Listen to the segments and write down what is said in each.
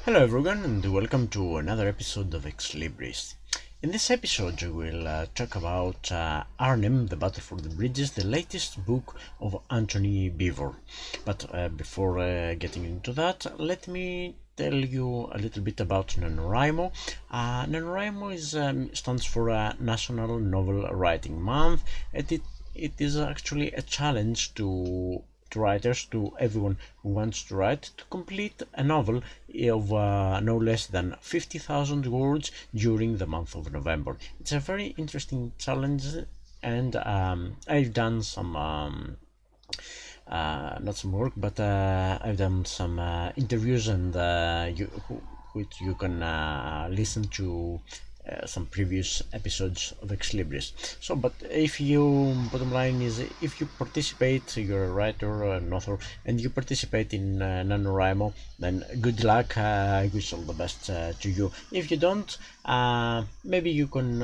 Hello everyone and welcome to another episode of Libris. In this episode we will talk about Arnhem, The Battle for the Bridges, the latest book of Anthony Beevor. But before getting into that, let me tell you a little bit about NaNoWriMo. NaNoWriMo stands for National Novel Writing Month, and it is actually a challenge to writers, to everyone who wants to write, to complete a novel of no less than 50,000 words during the month of November. It's a very interesting challenge, and I've done some not some work, but I've done some interviews, and which you can listen to some previous episodes of Ex Libris. So, but if you, bottom line is, if you participate, you're a writer or an author, and you participate in NaNoWriMo, then good luck. I wish all the best to you. If you don't, maybe you can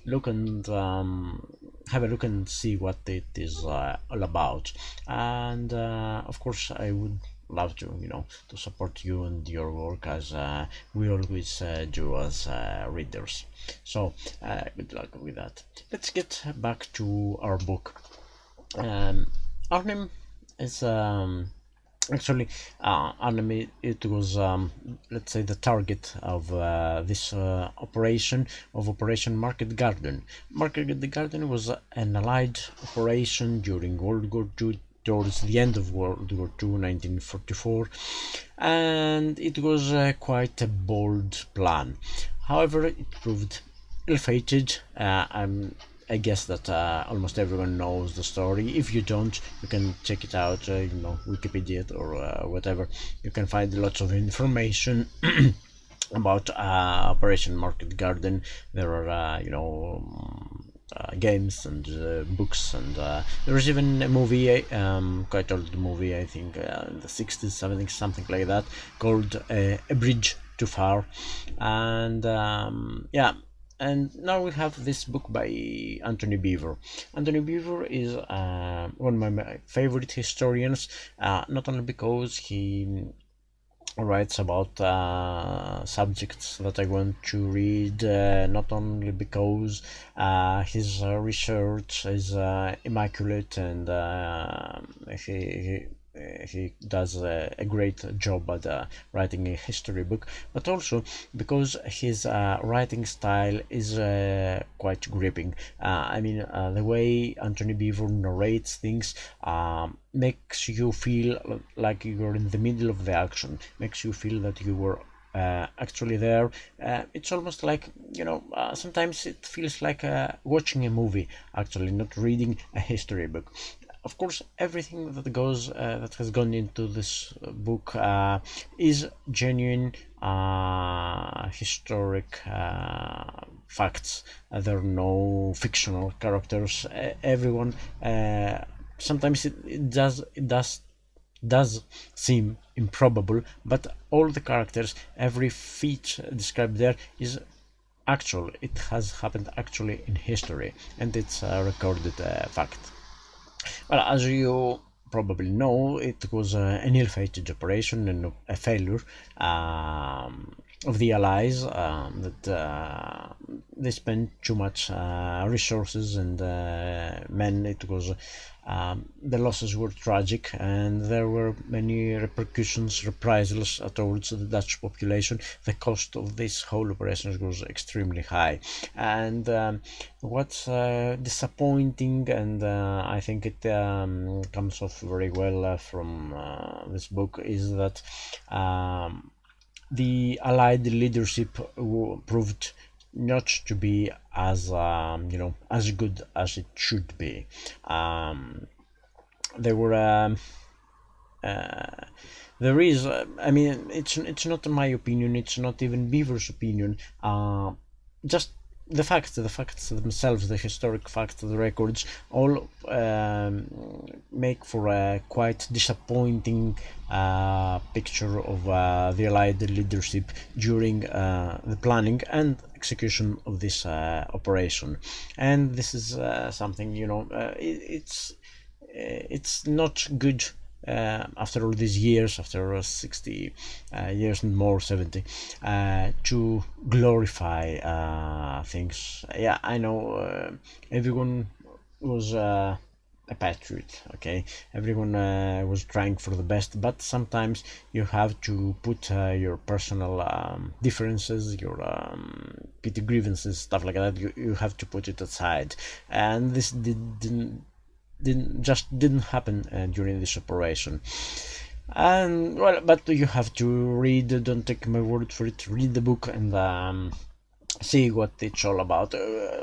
look and have a look and see what it is all about. And of course, I would love to support you and your work, as we always do as readers. So good luck with that. Let's get back to our book. Arnhem is actually Arnhem, it was let's say the target of this Operation Market Garden. Market Garden was an Allied operation during World War II, towards the end of World War II, 1944, and it was quite a bold plan. However, it proved ill-fated. I guess that almost everyone knows the story. If you don't, you can check it out, Wikipedia or whatever. You can find lots of information about Operation Market Garden. There are, games and books, and there was even a movie, quite old movie, I think in the 60s, 70s, something like that, called A Bridge Too Far. And yeah, and now we have this book by Anthony Beevor. Anthony Beevor is one of my favorite historians, not only because he writes about subjects that I want to read, not only because his research is immaculate, and he does a great job at writing a history book, but also because his writing style is quite gripping. The way Anthony Beevor narrates things makes you feel like you're in the middle of the action, makes you feel that you were actually there. It's almost like, sometimes it feels like watching a movie, actually, not reading a history book. Of course, everything that has gone into this book is genuine historic facts. There are no fictional characters. Everyone, sometimes it does seem improbable, but all the characters, every feat described there is actual. It has happened actually in history, and it's a recorded fact. Well, as you probably know, it was an ill-fated operation and a failure of the Allies, that they spent too much resources and men. It was the losses were tragic, and there were many repercussions, reprisals towards the Dutch population. The cost of this whole operation was extremely high, and what's disappointing, and I think it comes off very well from this book, is that the Allied leadership proved not to be as as good as it should be. There were there is it's not my opinion, it's not even Beaver's opinion, just the facts themselves, the historic facts, the records, all make for a quite disappointing picture of the Allied leadership during the planning and execution of this operation. And this is something, it's not good after all these years, after 60 years and more, 70, to glorify things. Yeah, I know everyone was a patriot, okay, everyone was trying for the best, but sometimes you have to put your personal differences, your petty grievances, stuff like that, you have to put it aside, and this didn't happen during this operation. And well, but you have to read, don't take my word for it, read the book and see what it's all about.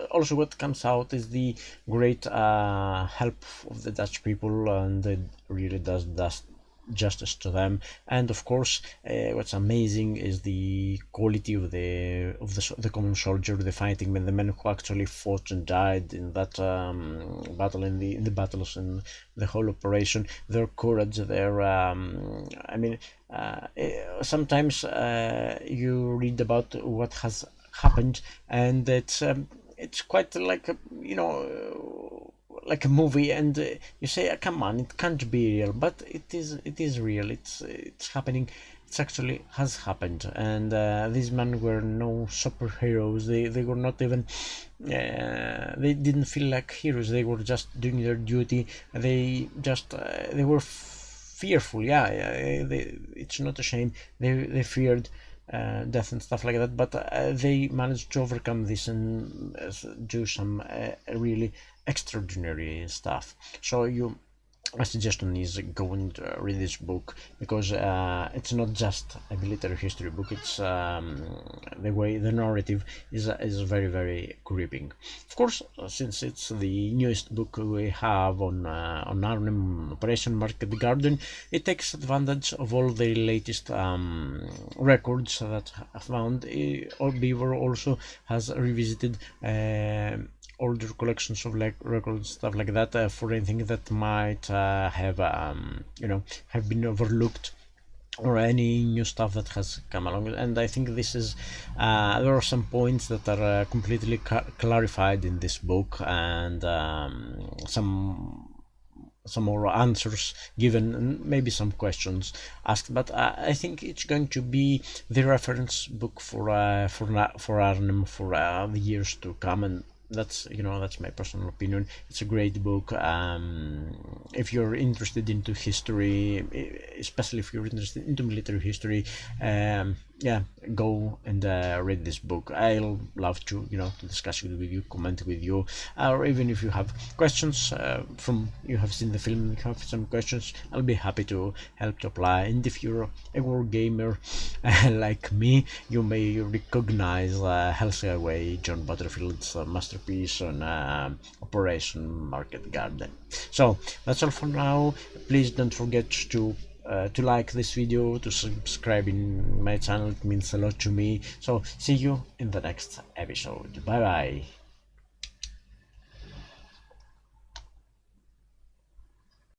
Also, what comes out is the great help of the Dutch people, and it really does justice to them. And of course, what's amazing is the quality of the common soldier, the fighting men, the men who actually fought and died in that battle, in the battles and the whole operation. Their courage, their I mean, sometimes you read about what has happened, and it's quite like like a movie, and you say, come on, it can't be real, but it is real. It's happening. It actually has happened, and these men were no superheroes. They were not even they didn't feel like heroes. They were just doing their duty. They just they were fearful. Yeah, it's not a shame. They feared death and stuff like that, but they managed to overcome this and do some really extraordinary stuff. So my suggestion is go and read this book, because it's not just a military history book. It's the way the narrative is very, very gripping. Of course, since it's the newest book we have on Arnhem Operation Market Garden, it takes advantage of all the latest records that I found. Beaver also has revisited older collections of records, stuff like that, for anything that might have been overlooked, or any new stuff that has come along. And I think this is there are some points that are completely clarified in this book, and some more answers given, and maybe some questions asked. But I think it's going to be the reference book for Arnhem for the years to come, and that's my personal opinion. It's a great book. If you're interested into history, especially if you're interested into military history, yeah, go and read this book. I'll love to to discuss it with you, comment with you, or even if you have questions from you have seen the film, you have some questions, I'll be happy to help to apply. And if you're a war gamer like me, you may recognize Healthy Away, John Butterfield's masterpiece on Operation Market Garden. So that's all for now. Please don't forget to like this video, to subscribe in my channel. It means a lot to me. So see you in the next episode. Bye bye.